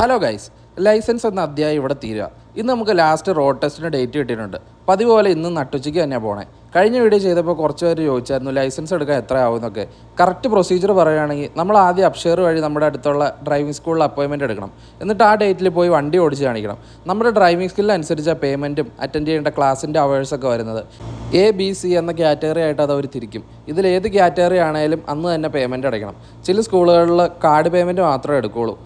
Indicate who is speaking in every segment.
Speaker 1: Hello guys, licence എന്ന അധ്യായം ഇവിടെ തീരുക. ഇന്ന് നമുക്ക് ലാസ്റ്റ് റോഡ് ടെസ്റ്റിന് ഡേറ്റ് കിട്ടിയിട്ടുണ്ട്. പതിവ് പോലെ ഇന്ന് നട്ടുച്ചയ്ക്ക് തന്നെയാണ് പോണേ. കഴിഞ്ഞ വീഡിയോ ചെയ്തപ്പോൾ കുറച്ച് പേര് ചോദിച്ചായിരുന്നു ലൈസൻസ് എടുക്കാൻ എത്ര ആവുമെന്നൊക്കെ. കറക്റ്റ് പ്രൊസീജിയർ പറയുകയാണെങ്കിൽ നമ്മൾ ആദ്യം അപ്ഷെയർ വഴി നമ്മുടെ അടുത്തുള്ള ഡ്രൈവിംഗ് സ്കൂളിൽ അപ്പോയിൻമെൻറ്റ് എടുക്കണം. എന്നിട്ട് ആ ഡേറ്റിൽ പോയി വണ്ടി ഓടിച്ച് കാണിക്കണം. നമ്മുടെ ഡ്രൈവിംഗ് സ്കില്ലനുസരിച്ച് പേയ്മെൻറ്റും അറ്റൻഡ് ചെയ്യേണ്ട ക്ലാസ്സിൻ്റെ അവേഴ്സൊക്കെ വരുന്നത്. ABC എന്ന കാറ്റഗറി ആയിട്ട് അത് അവർ തിരിക്കും. ഇതിലേത് കാറ്റഗറി ആണെങ്കിലും അന്ന് തന്നെ പേയ്മെൻറ്റ് അടയ്ക്കണം. ചില സ്കൂളുകളിൽ കാർഡ് പേയ്മെൻറ്റ് മാത്രമേ എടുക്കുകയുള്ളൂ.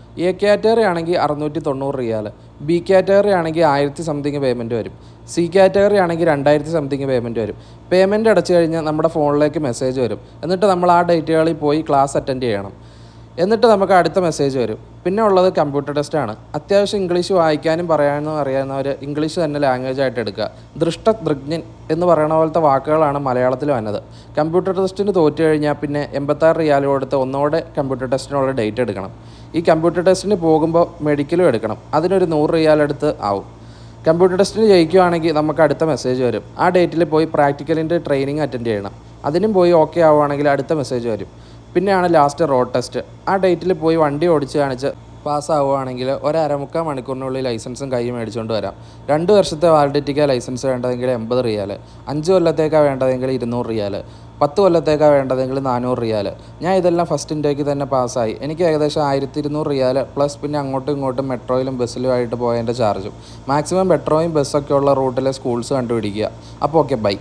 Speaker 1: കാറ്റഗറി ആണെങ്കിൽ 690 റിയാൽ, B കാറ്റഗറി ആണെങ്കിൽ 1000 സംതിങ് പേയ്മെൻറ്റ് വരും, C കാറ്റഗറി ആണെങ്കിൽ 2000 സംതിങ് പേയ്മെൻറ്റ് വരും. പേയ്മെൻറ്റ് അടച്ചു കഴിഞ്ഞാൽ നമ്മുടെ ഫോണിലേക്ക് മെസ്സേജ് വരും. എന്നിട്ട് നമ്മൾ ആ ഡേറ്റുകളിൽ പോയി ക്ലാസ് അറ്റൻഡ് ചെയ്യണം. എന്നിട്ട് നമുക്ക് അടുത്ത മെസ്സേജ് വരും. പിന്നെ ഉള്ളത് കമ്പ്യൂട്ടർ ടെസ്റ്റാണ്. അത്യാവശ്യം ഇംഗ്ലീഷ് വായിക്കാനും പറയാനും അറിയാവുന്നവർ ഇംഗ്ലീഷ് തന്നെ ലാംഗ്വേജ് ആയിട്ട് എടുക്കുക. ദൃഷ്ടദൃഗ്നൻ എന്ന് പറയുന്ന പോലത്തെ വാക്കുകളാണ് മലയാളത്തിൽ വന്നത്. കമ്പ്യൂട്ടർ ടെസ്റ്റിന് തോറ്റു കഴിഞ്ഞാൽ പിന്നെ 86 റിയാൽ കൊടുത്ത് ഒന്നുകൂടെ കമ്പ്യൂട്ടർ ടെസ്റ്റിനുള്ള ഡേറ്റ് എടുക്കണം. ഈ കമ്പ്യൂട്ടർ ടെസ്റ്റിന് പോകുമ്പോൾ മെഡിക്കലും എടുക്കണം. അതിനൊരു 100 റിയാൽ അടുത്ത് ആവും. കമ്പ്യൂട്ടർ ടെസ്റ്റിന് ജയിക്കുകയാണെങ്കിൽ നമുക്ക് അടുത്ത മെസ്സേജ് വരും. ആ ഡേറ്റിൽ പോയി പ്രാക്ടിക്കലിൻ്റെ ട്രെയിനിങ് അറ്റൻഡ് ചെയ്യണം. അതിനും പോയി ഓക്കെ ആവുകയാണെങ്കിൽ അടുത്ത മെസ്സേജ് വരും. പിന്നെയാണ് ലാസ്റ്റ് റോഡ് ടെസ്റ്റ്. ആ ഡേറ്റിൽ പോയി വണ്ടി ഓടിച്ച് കാണിച്ച് പാസ്സാവുകയാണെങ്കിൽ 1.5 മണിക്കൂറിനുള്ളിൽ ലൈസൻസും കൈ മേടിച്ചുകൊണ്ട് വരാം. 2 വർഷത്തെ വാലിഡിറ്റിക്കാണ് ലൈസൻസ് വേണ്ടതെങ്കിൽ 80 റിയാൽ, 5 കൊല്ലത്തേക്കാണ് വേണ്ടതെങ്കിൽ 200 റിയാൽ, 10 കൊല്ലത്തേക്കാണ് വേണ്ടതെങ്കിൽ 400 റിയാൽ. ഞാൻ ഇതെല്ലാം ഫസ്റ്റ് ഇൻടേക്ക് തന്നെ പാസ്സായി. എനിക്ക് ഏകദേശം 1200 റിയാൽ പ്ലസ് പിന്നെ അങ്ങോട്ടും ഇങ്ങോട്ടും മെട്രോയിലും ബസ്സിലുമായിട്ട് പോയതിൻ്റെ ചാർജും. മാക്സിമം മെട്രോയും ബസ്സൊക്കെ ഉള്ള റൂട്ടിലെ സ്കൂൾസ് കണ്ടുപിടിക്കുക. അപ്പോൾ ഓക്കെ, ബൈ.